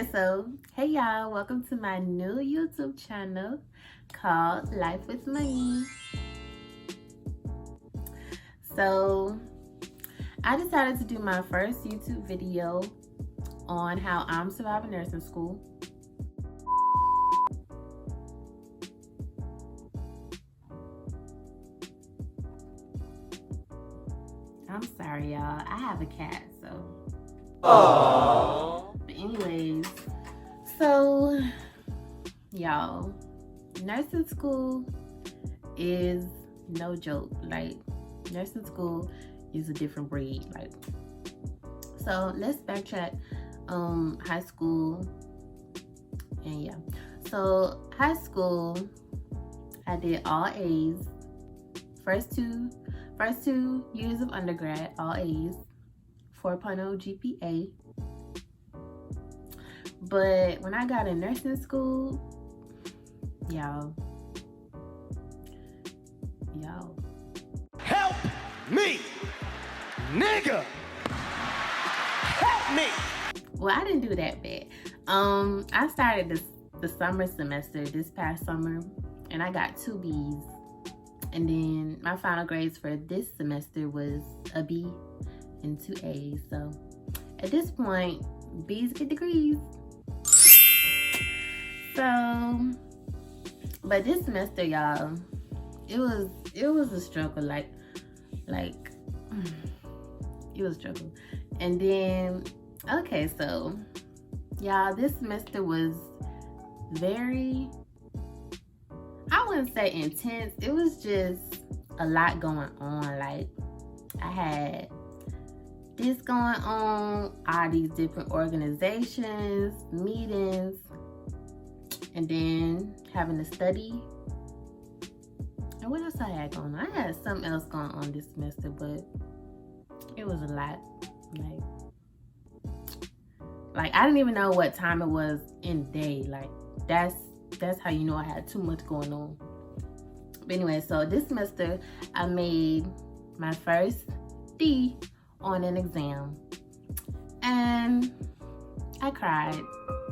Okay, so hey y'all, welcome to my new YouTube channel called Life with Money. So I decided to do my first YouTube video on how I'm surviving nursing school. I'm sorry y'all, I have a cat, so. Aww. But anyways, so y'all, nursing school is no joke. Like, nursing school is a different breed. Like, so let's backtrack. High school, and yeah. So high school, I did all A's. First two years of undergrad, all A's, 4.0 GPA. But when I got in nursing school, y'all, help me, nigga, help me. Well, I didn't do that bad. I started the summer semester this past summer, and I got 2 B's. And then my final grades for this semester was a B and 2 A's. So at this point, B's get degrees. So, but this semester, y'all, it was a struggle. Like it was a struggle. And then, okay, so y'all, this semester was very, I wouldn't say intense. It was just a lot going on. Like, I had this going on, all these different organizations, meetings, and then having to study. And what else I had going on? I had something else going on this semester, but it was a lot. Like I didn't even know what time it was in the day. Like, that's how you know I had too much going on. But anyway, so this semester I made my first D on an exam, and I cried.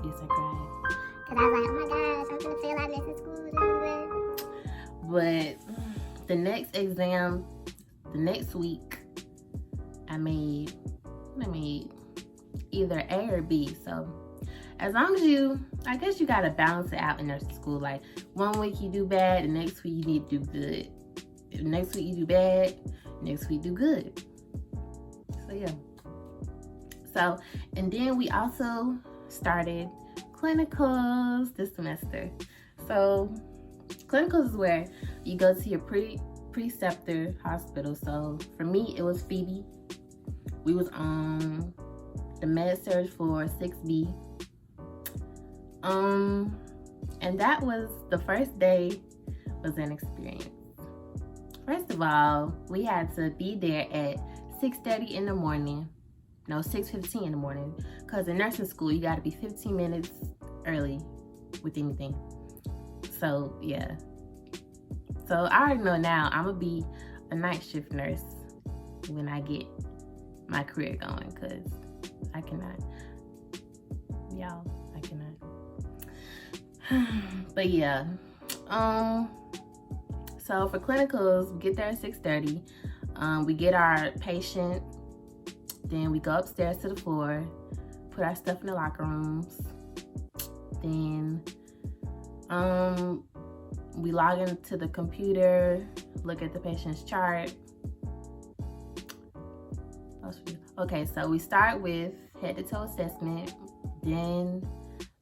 Yes, I cried. Cause I was like, oh my gosh, I'm gonna fail out nursing school. But the next exam, the next week, I made either A or B. So as long as I guess you gotta balance it out in nursing school. Like, one week you do bad, the next week you need to do good. The next week you do bad, next week do good. So yeah. So, and then we also started clinicals this semester. So clinicals is where you go to your preceptor hospital. So for me, it was Phoebe. We was on the med surg for 6B. And that was the first day was an experience. First of all, we had to be there at 6:30 in the morning. No, 6:15 in the morning. Because in nursing school, you got to be 15 minutes early with anything. So, yeah. So, I already know now I'm going to be a night shift nurse when I get my career going. Because I cannot. Y'all, I cannot. But, yeah. So, for clinicals, we get there at 6:30. We get our patient. Then we go upstairs to the floor, put our stuff in the locker rooms. Then we log into the computer, look at the patient's chart. Okay, so we start with head to toe assessment, then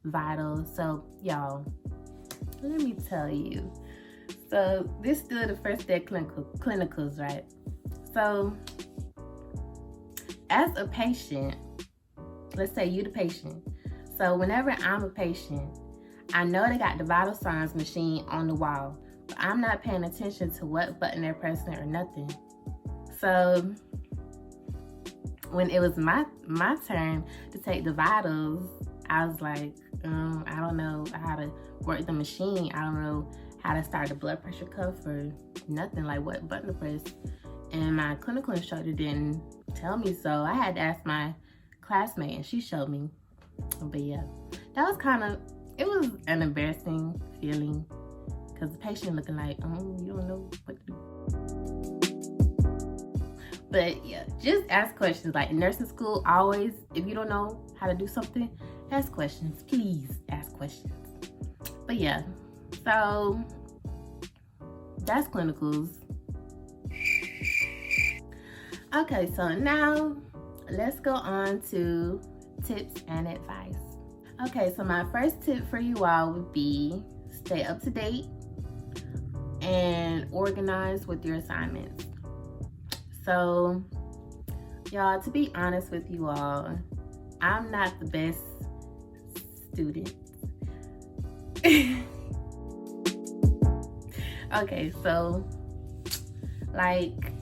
vital. So y'all, let me tell you. So this is still the first day of clinicals, right? So as a patient, let's say you the patient. So whenever I'm a patient, I know they got the vital signs machine on the wall, but I'm not paying attention to what button they're pressing or nothing. So when it was my turn to take the vitals, I was like, I don't know how to work the machine. I don't know how to start the blood pressure cuff or nothing, like what button to press. And my clinical instructor didn't tell me, so I had to ask my classmate, and she showed me. But yeah, that was it was an embarrassing feeling because the patient looking like, you don't know what to do. But yeah, just ask questions. Like in nursing school, always, if you don't know how to do something, ask questions. Please ask questions. But yeah, so that's clinicals. Okay, so now let's go on to tips and advice. Okay, so my first tip for you all would be stay up to date and organize with your assignments. So, y'all, to be honest with you all, I'm not the best student. Okay, so like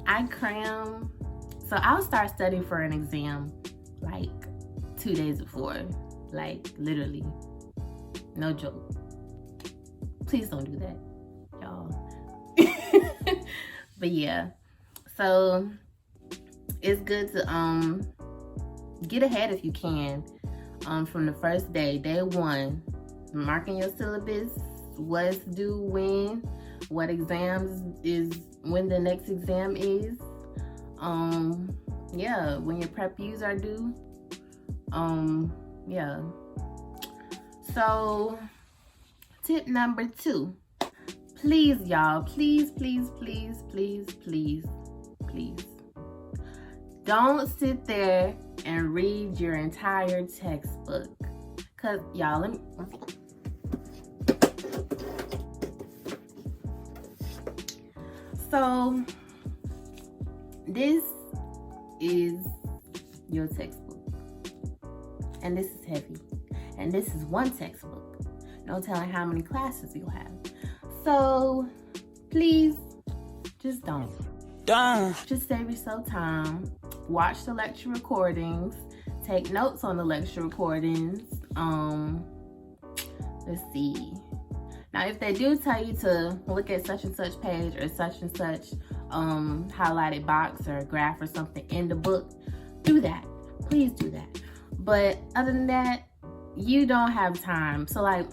I cram, so I'll start studying for an exam like 2 days before, like literally, no joke. Please don't do that, y'all. But yeah, so it's good to get ahead if you can, from the first day, day one, marking your syllabus, what's due when, what exams is, when the next exam is, yeah, when your prep U's are due, yeah. So tip number 2, please y'all, please don't sit there and read your entire textbook, cause y'all, let me, 1 second. So this is your textbook, and this is heavy, and this is one textbook, no telling how many classes you'll have. So please just don't. Just save yourself time, watch the lecture recordings, take notes on the lecture recordings. Let's see. Now, if they do tell you to look at such and such page or such and such highlighted box or graph or something in the book, do that. Please do that. But other than that, you don't have time. So like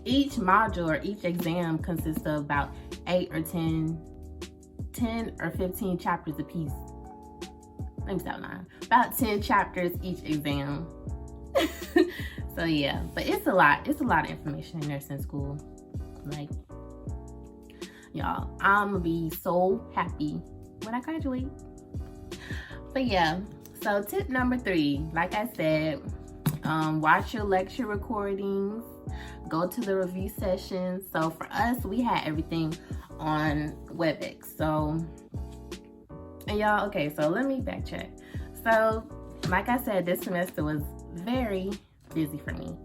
each module or each exam consists of about 8 or 10 or 15 chapters a piece. Let me stop lying. About 10 chapters each exam. So yeah, but it's a lot of information in nursing school. Like, y'all, I'm gonna be so happy when I graduate. But yeah, so tip number 3, like I said, watch your lecture recordings, go to the review sessions. So for us, we had everything on WebEx. So, and y'all, okay, so let me backtrack. So, like I said, this semester was very busy for me.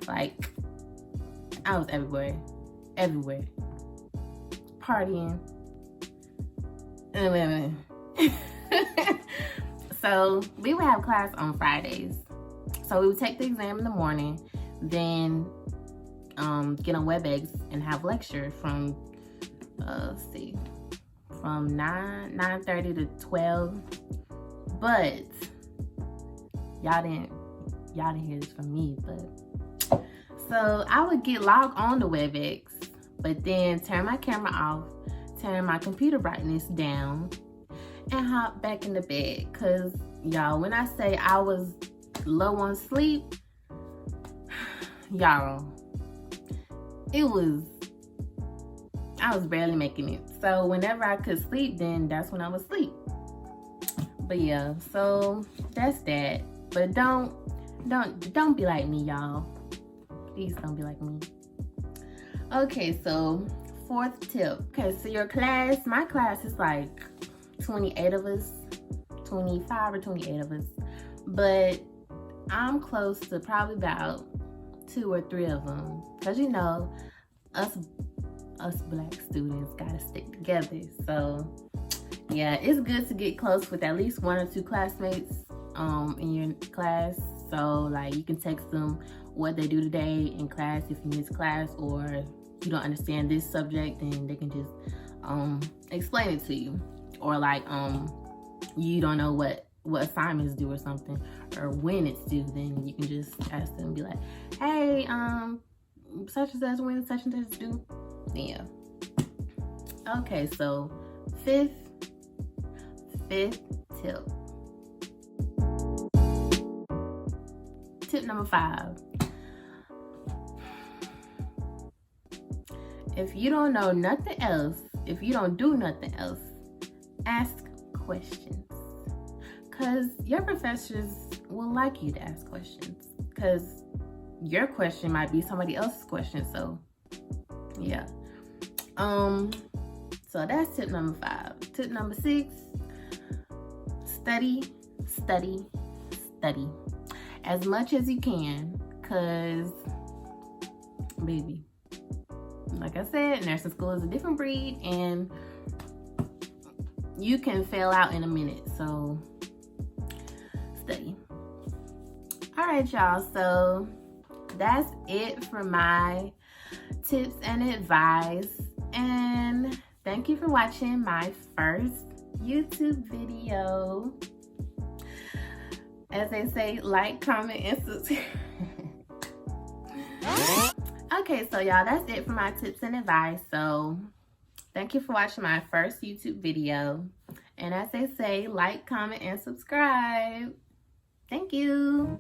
Like, I was everywhere, partying. So we would have class on Fridays. So we would take the exam in the morning, then get on WebEx and have lecture from let's see, from 9:30 to 12. But y'all didn't hear this from me, but so I would get logged on to WebEx, but then turn my camera off, turn my computer brightness down, and hop back in the bed. Cause y'all, when I say I was low on sleep, y'all, I was barely making it. So whenever I could sleep, then that's when I would sleep. But yeah, so that's that. But don't be like me, y'all. Please don't be like me. Okay, so 4th tip. Okay, so your class, my class is like 28 of us, 25 or 28 of us. But I'm close to probably about 2 or 3 of them. Cause you know, us black students gotta stick together. So yeah, it's good to get close with at least 1 or 2 classmates in your class. So like you can text them what they do today in class if you miss class, or you don't understand this subject, and they can just explain it to you. Or like you don't know what what assignments due or something, or when it's due, then you can just ask them and be like, hey, such and such, when such and such is due. Yeah. Okay, so fifth tip. Tip number 5. If you don't know nothing else, if you don't do nothing else, ask questions. Because your professors will like you to ask questions. Because your question might be somebody else's question. So, yeah. So that's tip number 5. Tip number 6, study as much as you can, because baby, like I said, nursing school is a different breed and you can fail out in a minute. So study. All right, y'all, so that's it for my tips and advice, and thank you for watching my first YouTube video. As they say, like, comment, and subscribe. Okay, so y'all, that's it for my tips and advice. So thank you for watching my first YouTube video. And as they say, like, comment, and subscribe. Thank you.